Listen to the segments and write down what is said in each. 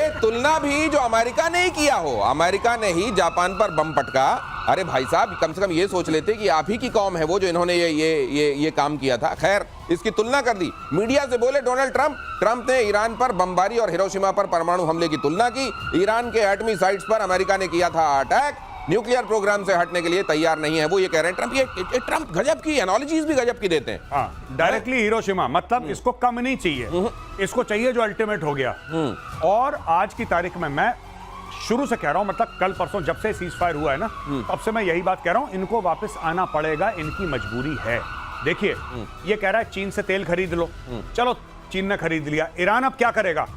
ये तुलना भी जो अमेरिका ने ही किया हो, अमेरिका ने ही जापान पर बम पटका। अरे भाई साहब, कम से कम ये सोच लेते कि आप ही की कौम है वो जो इन्होंने ये काम किया था। खैर, इसकी तुलना कर दी। मीडिया से बोले डोनाल्ड ट्रंप ने ईरान पर बमबारी और हिरोशिमा पर परमाणु हमले की तुलना की। ईरान के एटमी साइट्स पर अमेरिका ने किया था अटैक। न्यूक्लियर प्रोग्राम से हटने के लिए तैयार नहीं है, वो ये कह रहे हैं ट्रंप। ये ट्रंप गजब की एनालॉजीज भी गजब की देते हैं। हाँ, डायरेक्टली हिरोशिमा, मतलब इसको कम नहीं चाहिए, इसको चाहिए जो अल्टीमेट हो गया। और आज की तारीख में मैं शुरू से कह रहा हूं, मतलब कल परसों जब से सीज फायर हुआ है ना, तब से मैं यही बात कह रहा हूं, इनको वापस आना पड़ेगा, इनकी मजबूरी है। देखिए, ये कह रहा है चीन से तेल खरीद लो, चलो चीन ने खरीद लिया। ईरान अब क्या करेगा?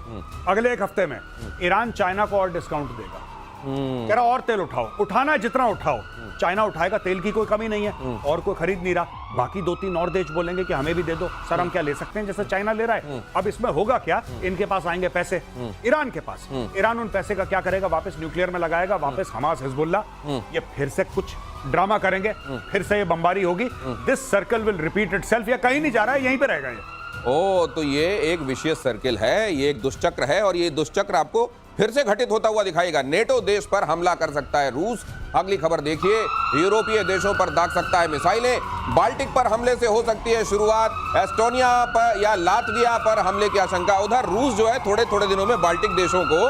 अगले एक हफ्ते में ईरान चाइना को और डिस्काउंट देगा, कह रहा और तेल उठाओ, उठाना है जितना उठाओ। चाइना उठाएगा, तेल की कोई कमी नहीं है और कोई खरीद नहीं रहा। बाकी 2-3 और देश बोलेंगे कि हमें भी दे दो। सर, हम क्या ले सकते हैं जैसे चाइना ले रहा है? अब इसमें होगा क्या? इनके पास आएंगे पैसे, ईरान के पास। ईरान उन पैसे का क्या करेगा? वापस न्यूक्लियर में लगाएगा, वापस हमास, हिजबुल्ला, ये फिर से कुछ ड्रामा करेंगे, फिर से ये बमबारी होगी। This circle will repeat itself. ये कहीं नहीं जा रहा है, यहीं पे रहेगा ये। ओ, तो ये एक विशियस सर्किल है, ये एक दुष्चक्र है, और ये दुष्चक्र आपको फिर से घटित होता हुआ दिखाएगा। नेटो देश पर हमला कर सकता है रूस। अगली खबर देखिए, यूरोपीय देशों पर दाग सकता है मिसाइलें। बाल्टिक पर हमले से हो सकती है शुरुआत। एस्टोनिया पर या लातविया पर हमले की आशंका। उधर रूस जो है थोड़े थोड़े दिनों में बाल्टिक देशों को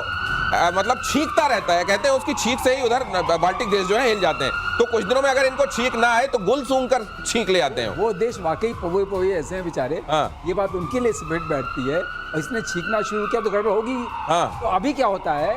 मतलब छींकता रहता है। कहते हैं उसकी छींक से ही उधर बाल्टिक देश जो है हिल जाते हैं। तो कुछ दिनों में अगर इनको छींक ना आए तो गुल सूंघ कर छींक ले आते हैं। वो देश वाकई पवे पवे ऐसे हैं बेचारे। ये बात उनके लिए सिमट बैठती है, और इसने छींकना शुरू किया तो गड़बड़ होगी। तो अभी क्या होता है?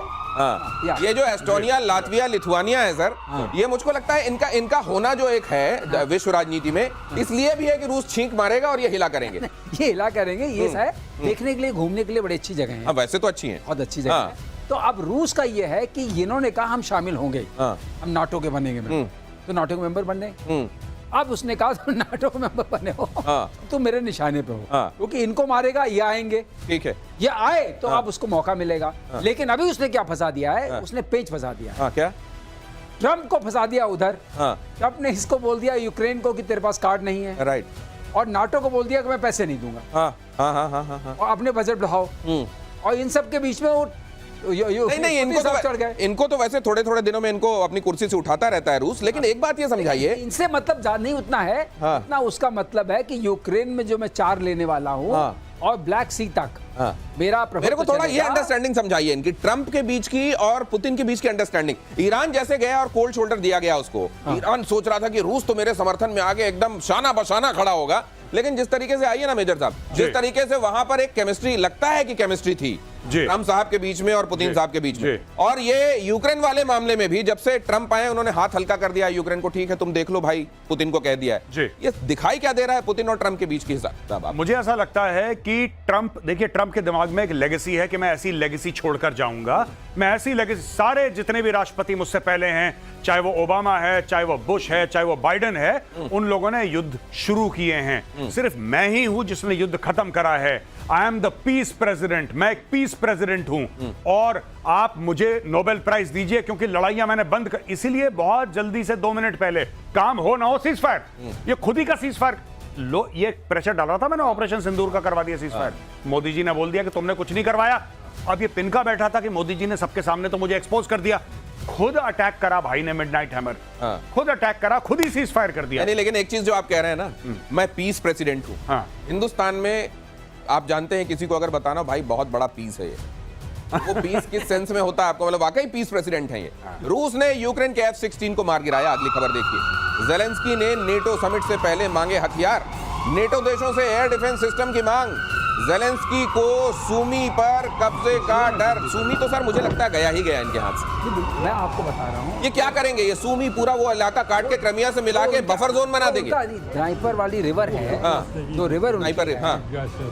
ये जो एस्टोनिया, लातविया, लिथुआनिया है सर, ये मुझको लगता है इनका होना जो एक है विश्व राजनीति में, इसलिए भी है कि रूस छींक मारेगा और ये हिला करेंगे। ये हिला करेंगे, ये शायद देखने के लिए, घूमने के लिए बड़ी अच्छी जगह है। वैसे तो अच्छी है, बहुत अच्छी जगह है। तो अब रूस का ये है कि इन्होंने कहा हम शामिल होंगे, हम नाटो के बनेंगे, तो नाटो के मेंबर बनने। अब उसने कहा तुम नाटो के मेंबर बने हो, तुम मेरे निशाने पे हो, क्योंकि इनको मारेगा, ये आएंगे, ठीक है, ये आए तो अब उसको मौका मिलेगा। लेकिन अभी उसने क्या फंसा दिया है? उसने पेच फंसा दिया। क्या? ट्रंप को फंसा दिया उधर। ट्रंप ने इसको बोल दिया यूक्रेन को कि तेरे पास कार्ड नहीं है, राइट, और नाटो को बोल दिया कि मैं पैसे नहीं दूंगा, और अपने बजट बढ़ाओ। और इन सब के बीच में वो नहीं, इनको तो वैसे थोड़े थोड़े दिनों में इनको अपनी कुर्सी से उठाता रहता है रूस। लेकिन एक बात ये समझाइए, इनसे मतलब नहीं उतना है, उतना उसका मतलब है कि यूक्रेन में जो मैं 4 लेने वाला हूँ और ब्लैक सी तक मेरे को थोड़ा ये अंडरस्टैंडिंग समझाइए इनकी, ट्रंप के बीच की और पुतिन के बीच की अंडरस्टैंडिंग। ईरान जैसे गया और कोल्ड शोल्डर दिया गया उसको। ईरान सोच रहा था कि रूस तो मेरे समर्थन में आगे एकदम शाना बशाना खड़ा होगा। लेकिन जिस तरीके से आइए ना मेजर साहब, जिस तरीके से वहां पर एक केमिस्ट्री, लगता है कि केमिस्ट्री थी ट्रंप साहब के बीच में और पुतिन साहब के बीच में। और ये यूक्रेन वाले मामले में भी जब से ट्रंप आए उन्होंने हाथ हल्का कर दिया यूक्रेन को, ठीक है तुम देख लो भाई, पुतिन को कह दिया है। ये दिखाई क्या दे रहा है पुतिन और ट्रंप के बीच की हिसाब? मुझे ऐसा लगता है कि ट्रंप, देखिए ट्रंप के दिमाग में एक लेगेसी है कि मैं ऐसी लेगेसी छोड़कर जाऊंगा, मैं ऐसी लेगेसी, सारे जितने भी राष्ट्रपति मुझसे पहले हैं, चाहे वो ओबामा है, चाहे वो बुश है, चाहे वो बाइडेन है, उन लोगों ने युद्ध शुरू किए हैं। सिर्फ मैं ही हूं जिसने युद्ध खत्म करा है। I am the peace president, मैं एक पीस प्रेसिडेंट हूं, और आप मुझे नोबेल प्राइज दीजिए क्योंकि लड़ाइयां मैंने बंद कर। इसीलिए बहुत जल्दी से 2 मिनट पहले, काम हो ना हो सीज फायर, ये खुद ही का सीज फायर लो, ये प्रेशर डाला था मैंने, ऑपरेशन सिंदूर का करवा दिया सीज फायर। मोदी जी ने बोल दिया कि तुमने कुछ नहीं करवाया। अब ये पिनका बैठा था कि मोदी जी ने सबके सामने तो मुझे एक्सपोज कर दिया। खुद अटैक करा भाई ने, मिडनाइट हैमर, खुद अटैक करा, खुद ही सीज फायर कर दिया। नहीं, लेकिन एक चीज जो आप कह रहे हैं ना, मैं पीस प्रेसिडेंट हूं। हिंदुस्तान में आप जानते हैं किसी को अगर बताना भाई बहुत बड़ा पीस है ये, वो पीस किस सेंस में होता है आपको, मतलब वाकई पीस प्रेसिडेंट है ये। रूस ने यूक्रेन के F-16 को मार गिराया। अगली खबर देखिए, जेलेंस्की ने नेटो समिट से पहले मांगे हथियार। नेटो देशों से एयर डिफेंस सिस्टम की मांग। जेलेंस्की को सूमी पर कब्जे का डर। सूमी तो सर मुझे लगता है गया ही गया इनके हाथ से। मैं आपको बता रहा हूँ, ये क्या करेंगे, ये सूमी पूरा वो इलाका काट के क्रिमिया से मिला के बफर जोन बना देंगे। ड्राइपर वाली रिवर है, जो रिवर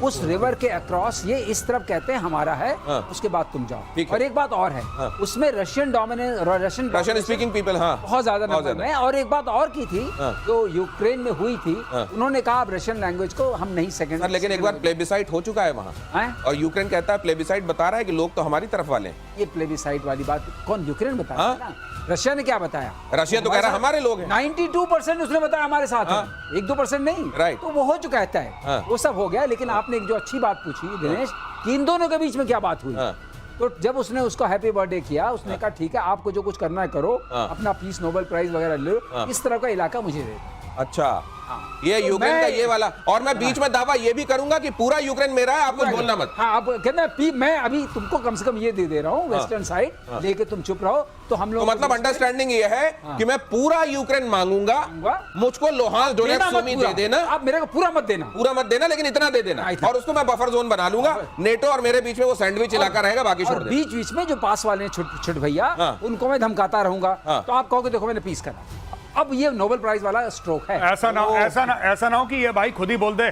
उस रिवर के अक्रॉस ये इस तरफ कहते हैं हमारा है, उसके बाद तुम जाओ। और एक बात और है, उसमें Russian dominance, Russian speaking people बहुत ज्यादा नंबर में। और एक बात और की थी जो यूक्रेन में हुई थी, उन्होंने कहा रशियन लैंग्वेज को हम नहीं सेकंड। लेकिन एक बार प्लेबिसाइट हो चुका है वहां, और यूक्रेन कहता है, प्लेबिसाइट बता रहा है कि लोग तो हमारी तरफ वाले हैं। ये प्लेबिसाइट वाली बात कौन, यूक्रेन बता रहा है ना? रशिया ने क्या बताया? रशिया तो कह रहा है हमारे लोग हैं। 92% उसने बताया हमारे साथ है, 1-2% नहीं, राइट। तो वो हो चुका है, वो सब हो गया। लेकिन आपने एक जो अच्छी बात पूछी दिनेश, कि इन दोनों के बीच में क्या बात हुई, तो जब उसने उसको हैप्पी बर्थडे किया, उसने कहा ठीक है आपको जो कुछ करना है करो, अपना पीस नोबेल प्राइज वगैरह ले लो, इस तरह का इलाका मुझे दे दो। अच्छा, ये तो यूक्रेन का ये वाला, और मैं बीच में दावा ये भी करूंगा कि पूरा यूक्रेन मेरा है, आप कुछ बोलना मत। हाँ, आप कहते हैं मैं अभी तुमको कम से कम ये दे रहा हूँ वेस्टर्न साइड, लेके तुम चुप रहो, तो हम लोग तो मतलब अंडरस्टैंडिंग ये है कि मैं पूरा यूक्रेन मांगूंगा, मुझको लोहांस डोनेट्स सुमी दे देना, आप मेरे को पूरा मत देना, लेकिन इतना दे देना, और उसको मैं बफर जोन बना लूंगा, नेटो और मेरे बीच में वो सैंडविच इलाका रहेगा, बाकी छोड़ दे। बीच बीच में जो पास वाले हैं छोटे भैया, उनको मैं धमकाता रहूंगा, तो आप कहोगे देखो मैंने पीस करा। अब ये नोबेल प्राइज वाला स्ट्रोक है। ऐसा ना हो कि ये भाई खुद ही बोल दे,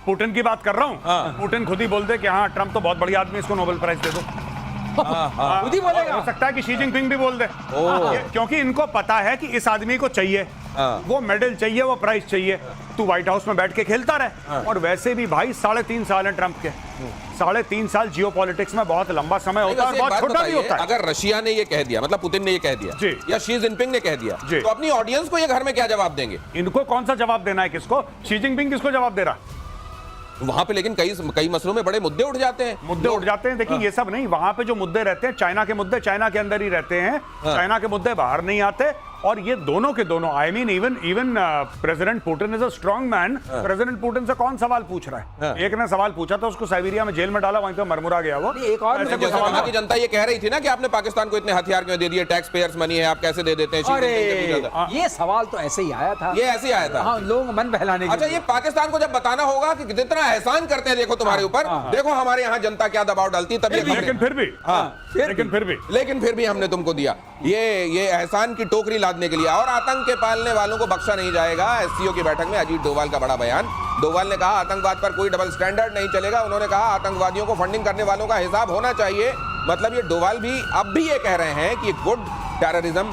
पुतिन की बात कर रहा हूँ, पुतिन खुद ही बोल दे कि हाँ ट्रम्प तो बहुत बढ़िया आदमी, इसको नोबेल प्राइज दे दो। खुद ही बोलेगा। हो सकता है कि शी जिनपिंग भी बोल दे, क्योंकि इनको पता है कि इस आदमी को चाहिए वो मेडल चाहिए, वो प्राइज चाहिए, तू व्हाइट हाउस में बैठ के खेलता रहे। और वैसे भी भाई 3.5 साल है ट्रम्प के, 3.5 साल जियोपॉलिटिक्स में बहुत लंबा समय होता है और बहुत छोटा भी होता है। अगर रशिया ने ये कह दिया, मतलब पुतिन ने ये कह दिया या शी जिनपिंग ने कह दिया, तो अपनी ऑडियंस को ये घर में क्या जवाब देंगे? इनको कौन सा जवाब देना है? किसको? शी जिनपिंग किसको जवाब दे रहा? वहां पे लेकिन कई मसलों में बड़े मुद्दे उठ जाते हैं। देखिए ये सब नहीं, वहां पे जो मुद्दे रहते हैं, चाइना के मुद्दे चाइना के अंदर ही रहते हैं, चाइना के मुद्दे बाहर नहीं आते। और ये दोनों के दोनों, I mean even president Putin is a strong man. President Putin से कौन सवाल पूछ रहा है? एक ने सवाल पूछा था, उसको साइबेरिया में जेल में डाला, वहीं पे मरमुरा गया वो। एक और वहां की जनता ये कह रही थी ना कि आपने पाकिस्तान को इतने हथियार क्यों दे दिए, टैक्स पेयर्स मनी है, आप कैसे दे देते हैं? अरे ये सवाल तो ऐसे ही आया था, ये ऐसे ही आया था। हाँ, लोग मन बहलाने। अच्छा, ये पाकिस्तान को जब बताना होगा कि जितना एहसान करते हैं देखो तुम्हारे ऊपर, देखो हमारे यहाँ जनता क्या दबाव डालती है, तभी लेकिन फिर भी हमने तुमको दिया ये एहसान की टोकरी लादने के लिए। और आतंक के पालने वालों को बख्शा नहीं जाएगा। एससीओ की बैठक में अजीत डोभाल का बड़ा बयान। डोभाल ने कहा आतंकवाद पर कोई डबल स्टैंडर्ड नहीं चलेगा। उन्होंने कहा आतंकवादियों को फंडिंग करने वालों का हिसाब होना चाहिए। मतलब ये डोभाल भी अब भी ये कह रहे हैं कि गुड टेररिज्म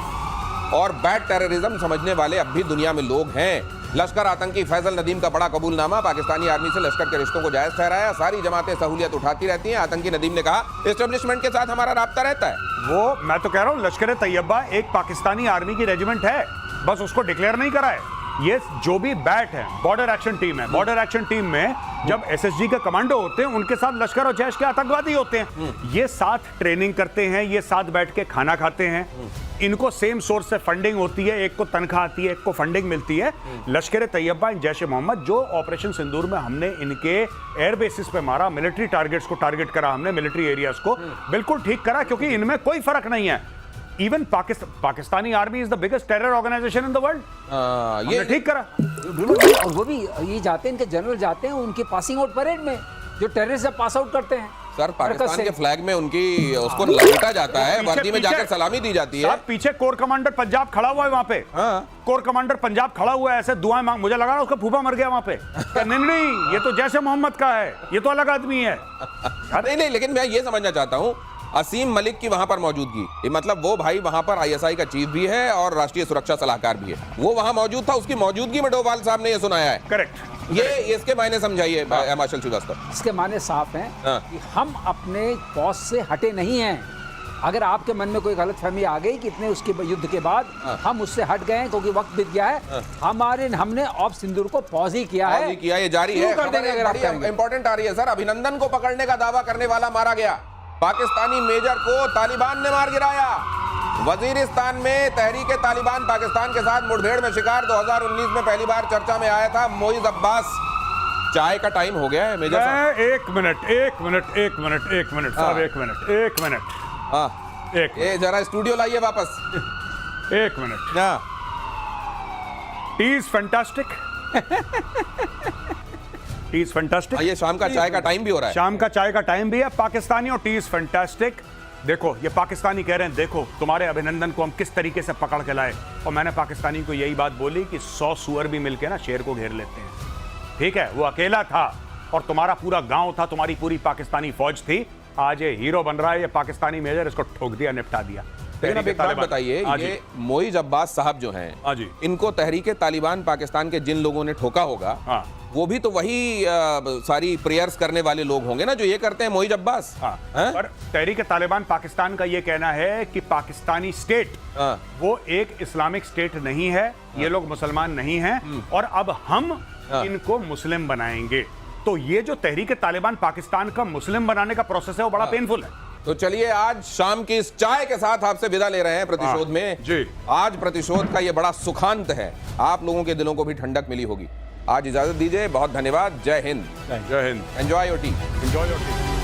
और बैड टेररिज्म समझने वाले अब भी दुनिया में लोग हैं। लश्कर आतंकी फैजल नदीम का बड़ा कबूलनामा, पाकिस्तानी आर्मी से लश्कर के रिश्तों को जायज ठहराया। सारी जमातें सहूलियत उठाती रहती हैं। आतंकी नदीम ने कहा एस्टेब्लिशमेंट के साथ हमारा राब्ता रहता है। वो मैं तो कह रहा हूँ लश्कर तैयबा एक पाकिस्तानी आर्मी की रेजिमेंट है, बस उसको डिक्लेयर नहीं करा है। ये जो भी बैट है, बॉर्डर एक्शन टीम है, बॉर्डर एक्शन टीम में जब एसएसजी के कमांडो होते हैं, उनके साथ लश्कर और जैश के आतंकवादी होते हैं। ये साथ ट्रेनिंग करते हैं, ये साथ बैठ के खाना खाते हैं, इनको सेम सोर्स से फंडिंग होती है, एक को तनख्वाह आती है, एक को फंडिंग मिलती है। लश्कर तैयबा जैश ए मोहम्मद, जो ऑपरेशन सिंदूर में हमने इनके एयर बेसिस पे मारा, मिलिट्री टारगेट्स को टारगेट करा हमने, मिलिट्री एरियाज को बिल्कुल ठीक करा, क्योंकि इनमें कोई फर्क नहीं है। Even Pakistani army is the biggest terror organisation in the world. ये ठीक करा। और वो भी ये जाते हैं, इनके जनरल जाते हैं उनके पासिंग आउट परेड में, जो टेररिस्ट पास आउट करते हैं। सर, पाकिस्तान के फ्लैग में उनकी उसको लपेटा जाता है, वर्दी में जाकर सलामी दी जाती है। पीछे कोर कमांडर पंजाब खड़ा हुआ है वहां पे। कोर कमांडर पंजाब खड़ा हुआ है, ऐसे दुआएं मांग, मुझे लगा उसका फूफा मर गया वहां पे। नहीं, ये तो जैश ए मोहम्मद का है, ये तो अलग आदमी है। नहीं, लेकिन मैं ये समझना चाहता हूँ असीम मलिक की वहां पर मौजूदगी, मतलब वो भाई वहां पर आईएसआई का चीफ भी है और राष्ट्रीय सुरक्षा सलाहकार भी है, वो वहां मौजूद था। उसकी मौजूदगी में डोभाल साहब ने ये सुनाया है। करेक्ट। ये इसके मायने समझाइए मार्शल श्रीवास्तव। इसके मायने साफ हैं कि हम अपने पॉज से हटे नहीं हैं। अगर आपके मन में कोई गलतफहमी आ गई कि इतने उसके युद्ध के बाद हम उससे हट गए हैं क्योंकि वक्त बीत गया है, हमने ऑफ सिंदूर को पॉज ही किया है, ये जारी है। इंपॉर्टेंट आ रही है सर। अभिनंदन को पकड़ने का दावा करने वाला मारा गया, पाकिस्तानी मेजर को तालिबान ने मार गिराया। वजीरिस्तान में तहरीके तालिबान पाकिस्तान के साथ मुठभेड़ में शिकार 2019 में पहली बार चर्चा में आया था मोइज अब्बास। चाय का टाइम हो गया है मेजर साहब। एक मिनट साहब, एक मिनट। हाँ, ये जरा स्टूडियो लाइए वापस। एक minute. T is fantastic. T is fantastic. ये शाम का चाय का टाइम भी हो रहा है। शाम का चाय का टाइम भी है। पाकिस्तानी और टी इज फैंटास्टिक। देखो, ये पाकिस्तानी कह रहे हैं देखो तुम्हारे अभिनंदन को हम किस तरीके से पकड़ के लाए, और मैंने पाकिस्तानी को यही बात बोली कि 100 सुअर भी मिलके ना शेर को घेर लेते हैं। ठीक है, वो अकेला था और तुम्हारा पूरा गांव था, तुम्हारी पूरी पाकिस्तानी फौज थी। आज ये हीरो बन रहा है, ये पाकिस्तानी मेजर, इसको ठोक दिया, निपटा दिया। लेकिन अब एक बात बताइए, ये मोइज अब्बास साहब जो हैं, इनको तहरीके तालिबान पाकिस्तान के जिन लोगों ने ठोका होगा, वो भी तो वही सारी प्रेयर्स करने वाले लोग होंगे ना जो ये करते हैं मोइज अब्बास। पर तहरीके तालिबान पाकिस्तान का ये कहना है कि पाकिस्तानी स्टेट वो एक इस्लामिक स्टेट नहीं है, ये लोग मुसलमान नहीं हैं, और अब हम इनको मुस्लिम बनाएंगे। तो ये जो तहरीके तालिबान पाकिस्तान का मुस्लिम बनाने का प्रोसेस है वो बड़ा पेनफुल है। तो चलिए आज शाम की इस चाय के साथ आपसे विदा ले रहे हैं प्रतिशोध में। जी। आज प्रतिशोध का ये बड़ा सुखांत है, आप लोगों के दिलों को भी ठंडक मिली होगी। आज इजाजत दीजिए, बहुत धन्यवाद। जय हिंद। जय Hind. Enjoy your T. Enjoy your T.